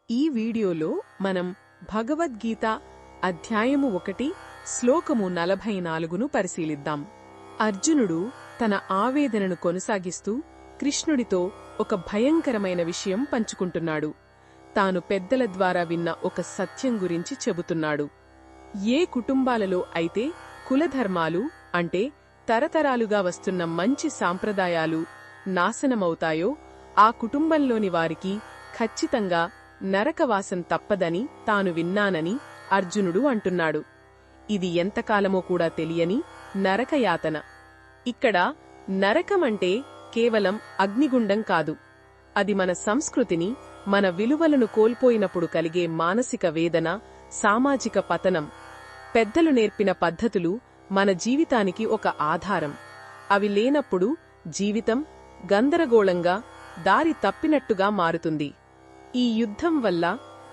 ఈ వీడియోలో మనం భగవద్గీత అధ్యాయము 1 శ్లోకము 44ను పరిశీలిద్దాం. అర్జునుడు తన ఆవేదనను కొనసాగిస్తూ కృష్ణుడితో ఒక భయంకరమైన విషయం పంచుకుంటున్నాడు. తాను పెద్దల ద్వారా విన్న ఒక సత్యం గురించి చెబుతున్నాడు. ఏ కుటుంబాలలో అయితే కులధర్మాలు అంటే తరతరాలుగా వస్తున్న మంచి సాంప్రదాయాలు నాశనమవుతాయో ఆ కుటుంబంలోని వారికి ఖచ్చితంగా నరకవాసం తప్పదని తాను విన్నానని అర్జునుడు అంటున్నాడు. ఇది ఎంతకాలమో కూడా తెలియని నరకయాతన. ఇక్కడ నరకమంటే కేవలం అగ్నిగుండం కాదు. అది మన సంస్కృతిని, మన విలువలను కోల్పోయినప్పుడు కలిగే మానసిక వేదన, సామాజిక పతనం. పెద్దలు నేర్పిన పద్ధతులు మన జీవితానికి ఒక ఆధారం. అవి లేనప్పుడు జీవితం గందరగోళంగా, దారి తప్పినట్టుగా మారుతుంది. ఈ యుద్ధం వల్ల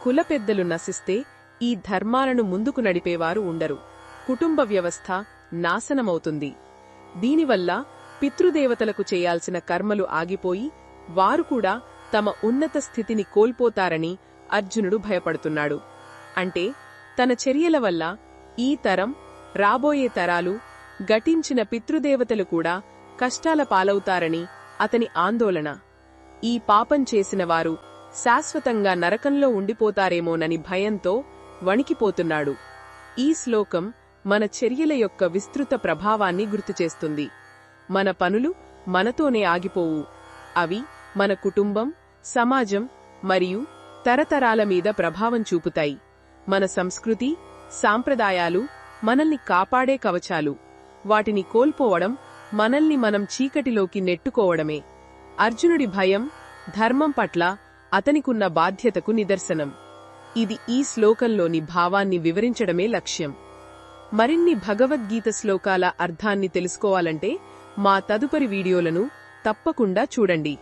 కుల పెద్దలు నశిస్తే ఈ ధర్మాలను ముందుకు నడిపేవారు ఉండరు. కుటుంబ వ్యవస్థ నాశనమవుతుంది. దీనివల్ల పితృదేవతలకు చేయాల్సిన కర్మలు ఆగిపోయి వారు కూడా తమ ఉన్నత స్థితిని కోల్పోతారని అర్జునుడు భయపడుతున్నాడు. అంటే తన చర్యల వల్ల ఈ తరం, రాబోయే తరాలు, గతించిన పితృదేవతలు కూడా కష్టాల పాలవుతారని అతని ఆందోళన. ఈ పాపం చేసిన వారు శాశ్వతంగా నరకంలో ఉండిపోతారేమోనని భయంతో వణికిపోతున్నాడు. ఈ శ్లోకం మన చర్యల యొక్క విస్తృత ప్రభావాన్ని గుర్తుచేస్తుంది. మన పనులు మనతోనే ఆగిపోవు. అవి మన కుటుంబం, సమాజం మరియు తరతరాల మీద ప్రభావం చూపుతాయి. మన సంస్కృతి, సాంప్రదాయాలు మనల్ని కాపాడే కవచాలు. వాటిని కోల్పోవడం మనల్ని మనం చీకటిలోకి నెట్టుకోవడమే. అర్జునుడి భయం ధర్మం పట్ల అతనికున్న బాధ్యతకు నిదర్శనం. ఇది ఈ శ్లోకంలోని భావాన్ని వివరించడమే లక్ష్యం. మరిన్ని భగవద్గీత శ్లోకాల అర్థాన్ని తెలుసుకోవాలంటే మా తదుపరి వీడియోలను తప్పకుండా చూడండి.